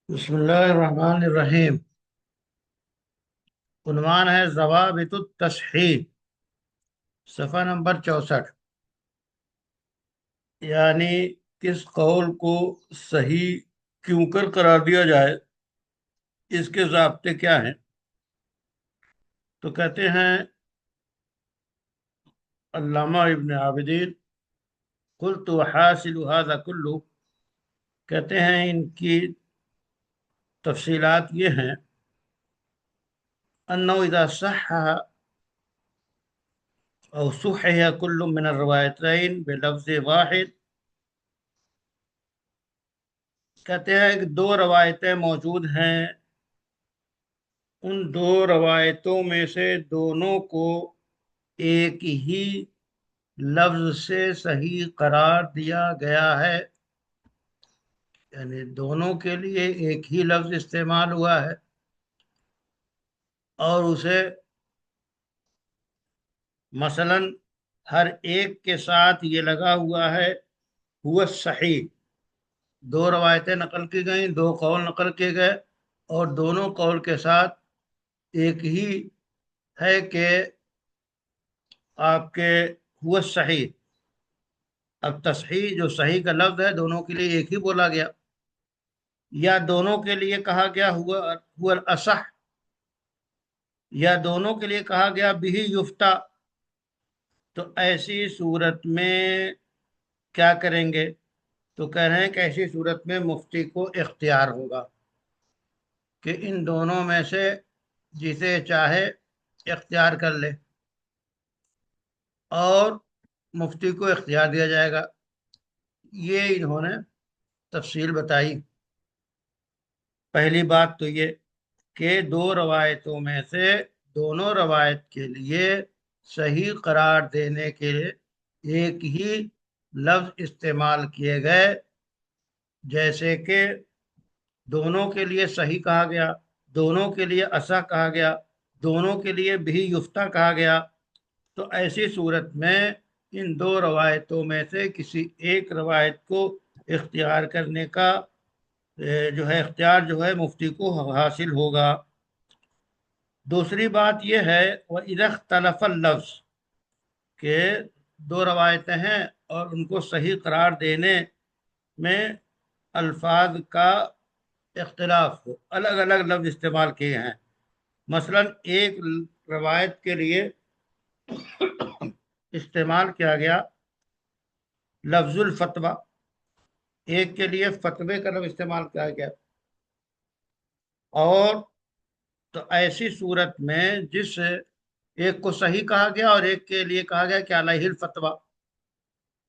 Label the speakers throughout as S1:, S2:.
S1: بسم اللہ الرحمن الرحیم۔ عنوان ہے ضوابط التصحیح، صفحہ نمبر 64۔ یعنی کس قول کو صحیح کیوں کر قرار دیا جائے، اس کے ضابطے کیا ہیں؟ تو کہتے ہیں علامہ ابن عابدین، قلت وحاصل هذا کلو، کہتے ہیں ان کی تفصیلات یہ ہیں انه اذا صح او صحح كل من الروایتین بلفظ واحد، کہتے ہیں کہ دو روایتیں موجود ہیں، ان دو روایتوں میں سے دونوں کو ایک ہی لفظ سے صحیح قرار دیا گیا ہے، یعنی دونوں کے لیے ایک ہی لفظ استعمال ہوا ہے اور اسے مثلا ہر ایک کے ساتھ یہ لگا ہوا ہے ہوا صحیح۔ دو روایتیں نقل کی گئیں، دو قول نقل کیے گئے اور دونوں قول کے ساتھ ایک ہی ہے کہ آپ کے ہوا صحیح۔ اب تصحیح جو صحیح کا لفظ ہے دونوں کے لیے ایک ہی بولا گیا، یا دونوں کے لیے کہا گیا ہوا الاصح، یا دونوں کے لیے کہا گیا بہی یفتا، تو ایسی صورت میں کیا کریں گے؟ تو کہہ رہے ہیں کہ ایسی صورت میں مفتی کو اختیار ہوگا کہ ان دونوں میں سے جسے چاہے اختیار کر لے، اور مفتی کو اختیار دیا جائے گا۔ یہ انہوں نے تفصیل بتائی۔ پہلی بات تو یہ کہ دو روایتوں میں سے دونوں روایت کے لیے صحیح قرار دینے کے ایک ہی لفظ استعمال کیے گئے، جیسے کہ دونوں کے لیے صحیح کہا گیا، دونوں کے لیے اصح کہا گیا، دونوں کے لیے بھی یفتہ کہا گیا۔ تو ایسی صورت میں ان دو روایتوں میں سے کسی ایک روایت کو اختیار کرنے کا جو ہے اختیار جو ہے مفتی کو حاصل ہوگا۔ دوسری بات یہ ہے وَإِذَا اخْتَلَفَ اللَّفْظُ، کہ دو روایتیں ہیں اور ان کو صحیح قرار دینے میں الفاظ کا اختلاف ہو، الگ الگ لفظ استعمال کیے ہیں۔ مثلا ایک روایت کے لیے استعمال کیا گیا لفظ الفتوہ، ایک کے لیے فتوے کا لفظ استعمال کیا گیا، اور تو ایسی صورت میں جس ایک کو صحیح کہا گیا اور ایک کے لیے کہا گیا کہ علیہ الفتوہ،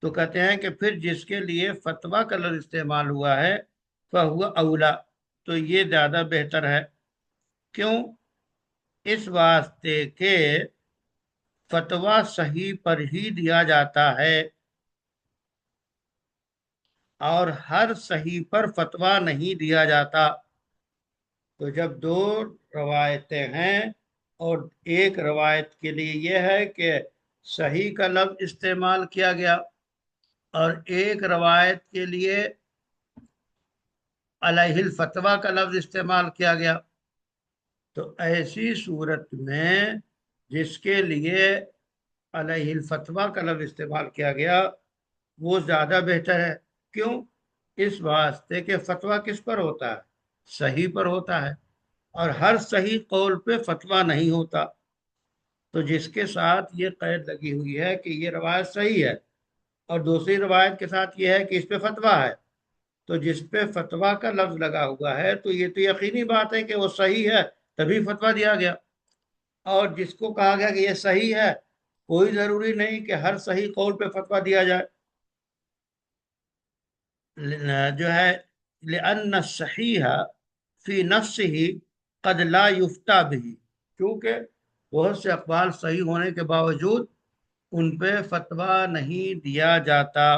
S1: تو کہتے ہیں کہ پھر جس کے لیے فتویٰ کا لفظ استعمال ہوا ہے فہو اولا، تو یہ زیادہ بہتر ہے۔ کیوں؟ اس واسطے کہ فتویٰ صحیح پر ہی دیا جاتا ہے اور ہر صحیح پر فتویٰ نہیں دیا جاتا۔ تو جب دو روایتیں ہیں اور ایک روایت کے لیے یہ ہے کہ صحیح کا لفظ استعمال کیا گیا اور ایک روایت کے لیے علیہ الفتوہ کا لفظ استعمال کیا گیا، تو ایسی صورت میں جس کے لیے علیہ الفتوہ کا لفظ استعمال کیا گیا وہ زیادہ بہتر ہے۔ کیوں؟ اس واسطے کہ فتویٰ کس پر ہوتا ہے؟ صحیح پر ہوتا ہے، اور ہر صحیح قول پہ فتویٰ نہیں ہوتا۔ تو جس کے ساتھ یہ قید لگی ہوئی ہے کہ یہ روایت صحیح ہے اور دوسری روایت کے ساتھ یہ ہے کہ اس پہ فتویٰ ہے، تو جس پہ فتویٰ کا لفظ لگا ہوا ہے تو یہ تو یقینی بات ہے کہ وہ صحیح ہے، تبھی فتویٰ دیا گیا۔ اور جس کو کہا گیا کہ یہ صحیح ہے، کوئی ضروری نہیں کہ ہر صحیح قول پہ فتویٰ دیا جائے۔ جو ہے لأن الصحیح فی نفسہ قد لا یفتیٰ بہ، کیونکہ بہت سے اقوال صحیح ہونے کے باوجود ان پہ فتویٰ نہیں دیا جاتا۔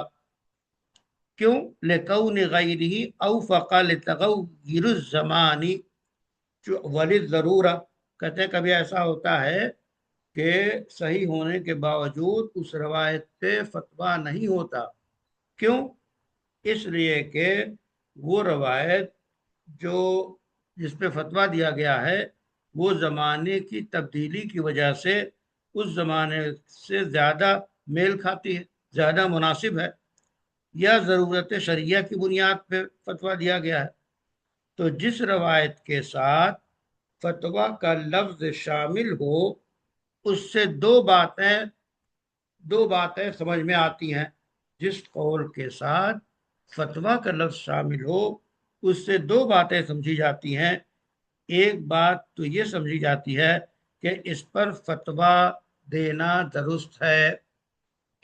S1: کیوں؟ لکون غیرہ اوفق لتغیر الزمان وللضرورہ، کہتے ہیں کبھی ایسا ہوتا ہے کہ صحیح ہونے کے باوجود اس روایت پہ فتویٰ نہیں ہوتا۔ کیوں؟ اس لیے کہ وہ روایت جو جس پہ فتویٰ دیا گیا ہے وہ زمانے کی تبدیلی کی وجہ سے اس زمانے سے زیادہ میل کھاتی ہے، زیادہ مناسب ہے، یا ضرورت شرعیہ کی بنیاد پہ فتویٰ دیا گیا ہے، تو جس روایت کے ساتھ فتویٰ کا لفظ شامل ہو اس سے دو باتیں سمجھ میں آتی ہیں۔ جس قول کے ساتھ فتویٰ کا لفظ شامل ہو اس سے دو باتیں سمجھی جاتی ہیں۔ ایک بات تو یہ سمجھی جاتی ہے کہ اس پر فتویٰ دینا درست ہے،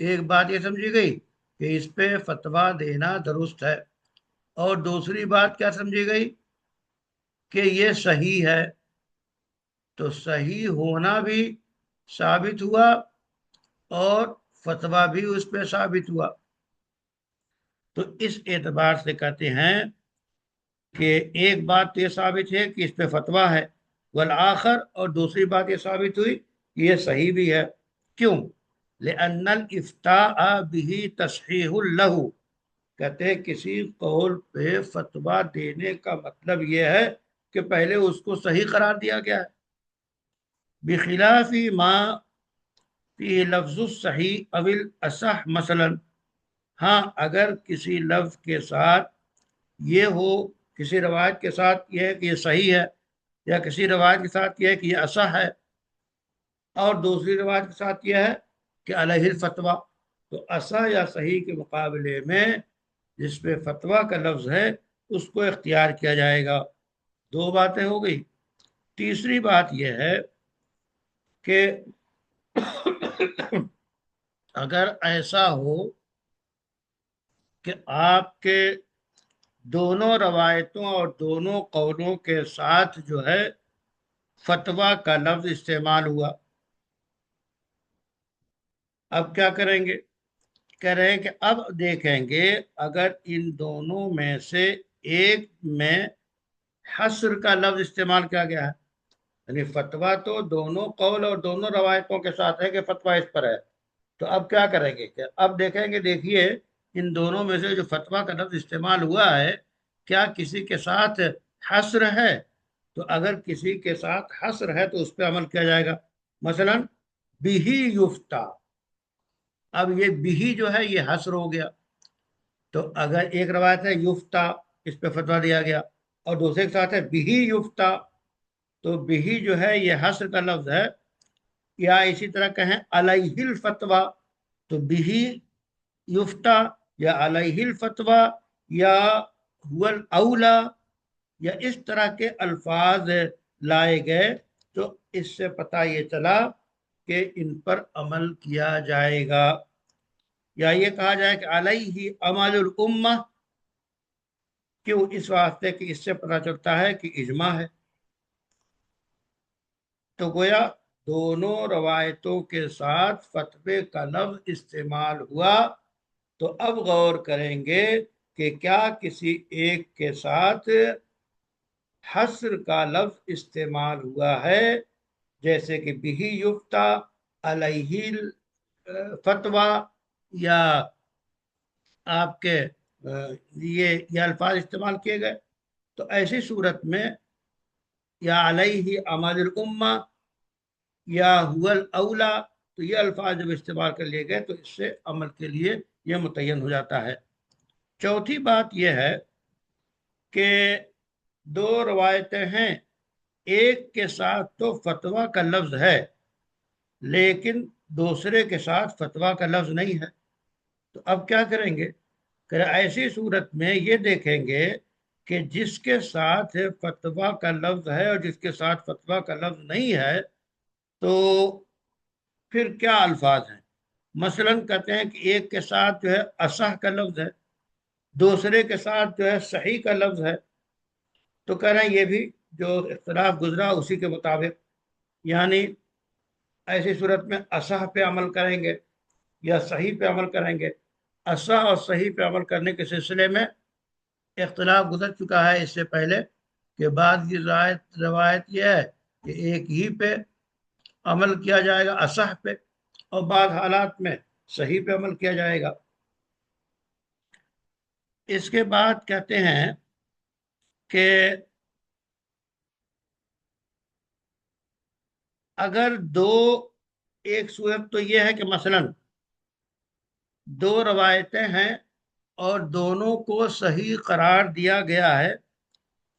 S1: ایک بات یہ سمجھی گئی کہ اس پہ فتویٰ دینا درست ہے، اور دوسری بات کیا سمجھی گئی کہ یہ صحیح ہے، تو صحیح ہونا بھی ثابت ہوا اور فتویٰ بھی اس پہ ثابت ہوا۔ تو اس اعتبار سے کہتے ہیں کہ ایک بات یہ ثابت ہے کہ اس پہ فتویٰ ہے، والآخر، اور دوسری بات یہ ثابت ہوئی کہ یہ صحیح بھی ہے۔ کیوں؟ لأن الافتاء به تصحیح له، کہتے ہیں کسی قول پہ فتویٰ دینے کا مطلب یہ ہے کہ پہلے اس کو صحیح قرار دیا گیا ہے، بخلاف ما فی لفظ الصحیح او الاصح مثلا۔ ہاں اگر کسی لفظ کے ساتھ یہ ہو، کسی روایت کے ساتھ یہ ہے کہ یہ صحیح ہے، یا کسی روایت کے ساتھ یہ ہے کہ یہ اصح ہے، اور دوسری روایت کے ساتھ یہ ہے کہ علیہ الفتویٰ، تو اصح یا صحیح کے مقابلے میں جس پہ فتویٰ کا لفظ ہے اس کو اختیار کیا جائے گا۔ دو باتیں ہو گئی۔ تیسری بات یہ ہے کہ اگر ایسا ہو کہ آپ کے دونوں روایتوں اور دونوں قولوں کے ساتھ جو ہے فتویٰ کا لفظ استعمال ہوا، اب کیا کریں گے؟ کہہ رہے ہیں کہ اب دیکھیں گے اگر ان دونوں میں سے ایک میں حصر کا لفظ استعمال کیا گیا ہے، یعنی فتویٰ تو دونوں قول اور دونوں روایتوں کے ساتھ ہے کہ فتویٰ اس پر ہے، تو اب کیا کریں گے کہ اب دیکھیں گے، دیکھیے ان دونوں میں سے جو فتویٰ کا لفظ استعمال ہوا ہے کیا کسی کے ساتھ حصر ہے؟ تو اگر کسی کے ساتھ حصر ہے تو اس پہ عمل کیا جائے گا، مثلا بِهِ یفتیٰ، اب یہ بِهِ جو ہے یہ حصر ہو گیا، تو اگر ایک روایت ہے یفتیٰ، اس پہ فتویٰ دیا گیا، اور دوسرے کے ساتھ ہے بِهِ یفتیٰ، تو بِهِ جو ہے یہ حصر کا لفظ ہے، یا اسی طرح کہیں علیہ الفتویٰ، تو بِهِ یفتیٰ یا علیہ الفتویٰ یا هو الاولیٰ، یا اس طرح کے الفاظ لائے گئے، تو اس سے پتہ یہ چلا کہ ان پر عمل کیا جائے گا۔ یا یہ کہا جائے کہ علیہ عمل الامہ، کیوں؟ اس واسطے کہ اس سے پتہ چلتا ہے کہ اجماع ہے۔ تو گویا دونوں روایتوں کے ساتھ فتوے کا لفظ استعمال ہوا، تو اب غور کریں گے کہ کیا کسی ایک کے ساتھ حصر کا لفظ استعمال ہوا ہے، جیسے کہ بِهِ یفتیٰ، علیہ الفتویٰ، یا آپ کے یہ الفاظ استعمال کیے گئے، تو ایسی صورت میں یا علیہ عمل الامہ یا هو الاولیٰ، تو یہ الفاظ جب استعمال کر لیے گئے تو اس سے عمل کے لیے یہ متعین ہو جاتا ہے۔ چوتھی بات یہ ہے کہ دو روایتیں ہیں، ایک کے ساتھ تو فتویٰ کا لفظ ہے لیکن دوسرے کے ساتھ فتویٰ کا لفظ نہیں ہے، تو اب کیا کریں گے کہ ایسی صورت میں یہ دیکھیں گے کہ جس کے ساتھ فتویٰ کا لفظ ہے اور جس کے ساتھ فتویٰ کا لفظ نہیں ہے تو پھر کیا الفاظ ہیں۔ مثلا کہتے ہیں کہ ایک کے ساتھ جو ہے اصح کا لفظ ہے، دوسرے کے ساتھ جو ہے صحیح کا لفظ ہے، تو کہہ رہے ہیں یہ بھی جو اختلاف گزرا اسی کے مطابق، یعنی ایسی صورت میں اصح پہ عمل کریں گے یا صحیح پہ عمل کریں گے۔ اصح اور صحیح پہ عمل کرنے کے سلسلے میں اختلاف گزر چکا ہے اس سے پہلے کہ بعض کی روایت یہ ہے کہ ایک ہی پہ عمل کیا جائے گا، اصح پہ، اور بعض حالات میں صحیح پہ عمل کیا جائے گا۔ اس کے بعد کہتے ہیں کہ اگر دو، ایک صورت تو یہ ہے کہ مثلا دو روایتیں ہیں اور دونوں کو صحیح قرار دیا گیا ہے،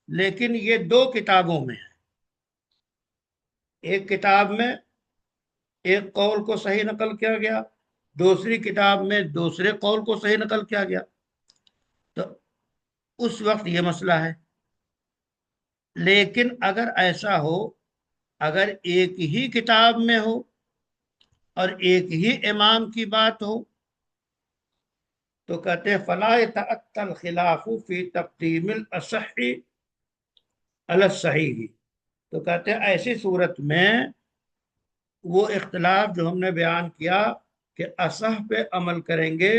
S1: لیکن یہ دو کتابوں میں ہے۔ ایک کتاب میں ایک قول کو صحیح نقل کیا گیا، دوسری کتاب میں دوسرے قول کو صحیح نقل کیا گیا، تو اس وقت یہ مسئلہ ہے۔ لیکن اگر ایسا ہو، اگر ایک ہی کتاب میں ہو اور ایک ہی امام کی بات ہو، تو کہتے ہیں فلا يتأتى الخلاف فی تقدیم الاصح علی الصحیح، تو کہتے ہیں ایسی صورت میں وہ اختلاف جو ہم نے بیان کیا کہ اصح پہ عمل کریں گے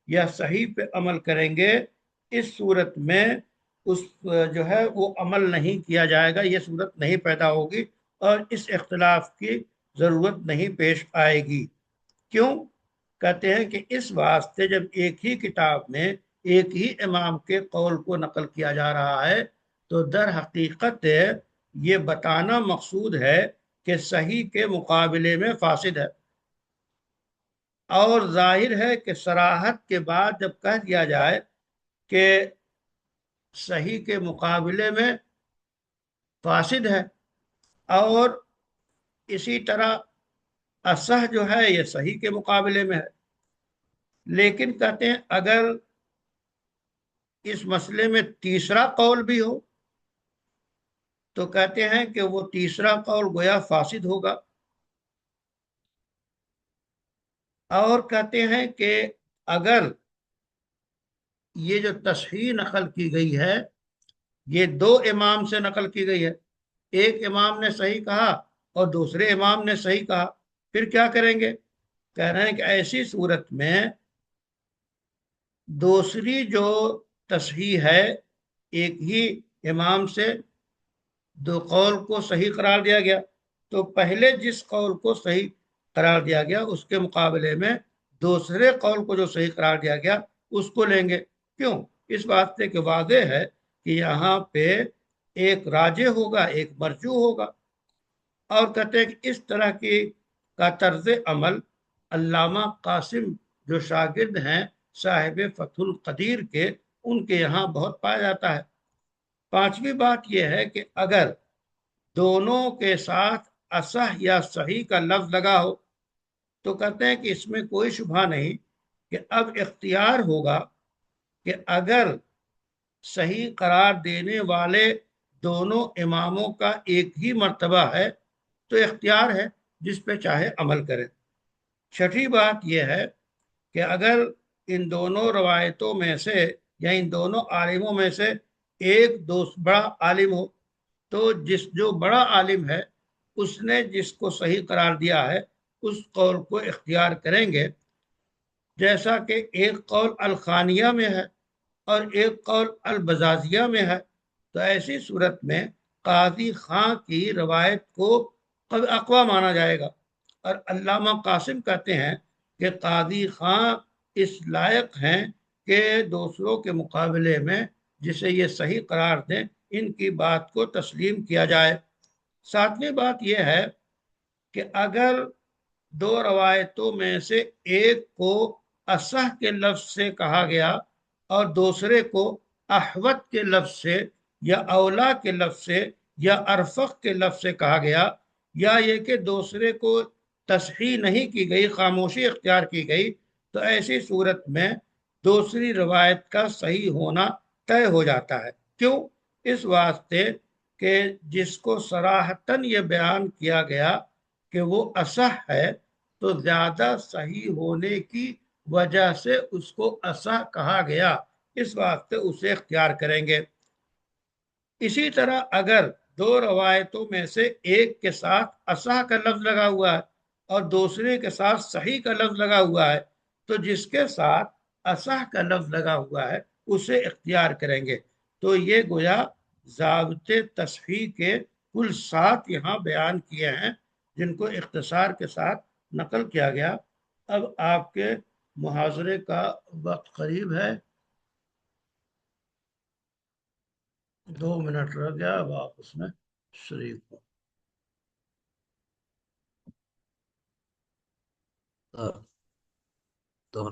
S1: یا صحیح پہ عمل کریں گے، اس صورت میں اس جو ہے وہ عمل نہیں کیا جائے گا، یہ صورت نہیں پیدا ہوگی اور اس اختلاف کی ضرورت نہیں پیش آئے گی۔ کیوں؟ کہتے ہیں کہ اس واسطے جب ایک ہی کتاب میں ایک ہی امام کے قول کو نقل کیا جا رہا ہے تو در حقیقت یہ بتانا مقصود ہے کہ صحیح کے مقابلے میں فاسد ہے، اور ظاہر ہے کہ صراحت کے بعد جب کہہ دیا جائے کہ صحیح کے مقابلے میں فاسد ہے، اور اسی طرح اصح جو ہے یہ صحیح کے مقابلے میں ہے، لیکن کہتے ہیں اگر اس مسئلے میں تیسرا قول بھی ہو تو کہتے ہیں کہ وہ تیسرا قول گویا فاسد ہوگا، اور کہتے ہیں کہ اگر یہ جو تصحیح نقل کی گئی ہے یہ دو امام سے نقل کی گئی ہے، ایک امام نے صحیح کہا اور دوسرے امام نے صحیح کہا، پھر کیا کریں گے؟ کہہ رہے ہیں کہ ایسی صورت میں دوسری جو تصحیح ہے، ایک ہی امام سے دو قول کو صحیح قرار دیا گیا، تو پہلے جس قول کو صحیح قرار دیا گیا اس کے مقابلے میں دوسرے قول کو جو صحیح قرار دیا گیا اس کو لیں گے۔ کیوں؟ اس واسطے کہ واضح ہے کہ یہاں پہ ایک راجح ہوگا، ایک مرجوح ہوگا، اور کہتے ہیں کہ اس طرح کی کا طرز عمل علامہ قاسم جو شاگرد ہیں صاحب فتح القدیر کے، ان کے یہاں بہت پایا جاتا ہے۔ پانچویں بات یہ ہے کہ اگر دونوں کے ساتھ اصح یا صحیح کا لفظ لگا ہو تو کہتے ہیں کہ اس میں کوئی شبہ نہیں کہ اب اختیار ہوگا کہ اگر صحیح قرار دینے والے دونوں اماموں کا ایک ہی مرتبہ ہے تو اختیار ہے جس پہ چاہے عمل کرے۔ چھٹی بات یہ ہے کہ اگر ان دونوں روایتوں میں سے یا ان دونوں عالموں میں سے ایک دوست بڑا عالم ہو تو جو بڑا عالم ہے اس نے جس کو صحیح قرار دیا ہے اس قول کو اختیار کریں گے، جیسا کہ ایک قول الخانیہ میں ہے اور ایک قول البزازیہ میں ہے، تو ایسی صورت میں قاضی خاں کی روایت کو اقوی مانا جائے گا، اور علامہ قاسم کہتے ہیں کہ قاضی خاں اس لائق ہیں کہ دوسروں کے مقابلے میں جسے یہ صحیح قرار دیں ان کی بات کو تسلیم کیا جائے۔ ساتویں بات یہ ہے کہ اگر دو روایتوں میں سے ایک کو اصح کے لفظ سے کہا گیا اور دوسرے کو احوط کے لفظ سے یا اولا کے لفظ سے یا ارفق کے لفظ سے کہا گیا، یا یہ کہ دوسرے کو تصحیح نہیں کی گئی، خاموشی اختیار کی گئی، تو ایسی صورت میں دوسری روایت کا صحیح ہونا طے ہو جاتا ہے۔ کیوں؟ اس واسطے کہ جس کو صراحتاً یہ بیان کیا گیا کہ وہ اصح ہے تو زیادہ صحیح ہونے کی وجہ سے اس کو اصح کہا گیا، اس واسطے اسے اختیار کریں گے۔ اسی طرح اگر دو روایتوں میں سے ایک کے ساتھ اصح کا لفظ لگا ہوا ہے اور دوسرے کے ساتھ صحیح کا لفظ لگا ہوا ہے تو جس کے ساتھ اصح کا لفظ لگا ہوا ہے اسے اختیار کریں گے۔ تو یہ گویا ضابطے تصحیح کے کل 7 یہاں بیان کیے ہیں جن کو اختصار کے ساتھ نقل کیا گیا۔ اب آپ کے محاضرے کا وقت قریب ہے، 2 منٹ رہ گیا، اب آپ اس میں شریک ہو۔
S2: دوہرا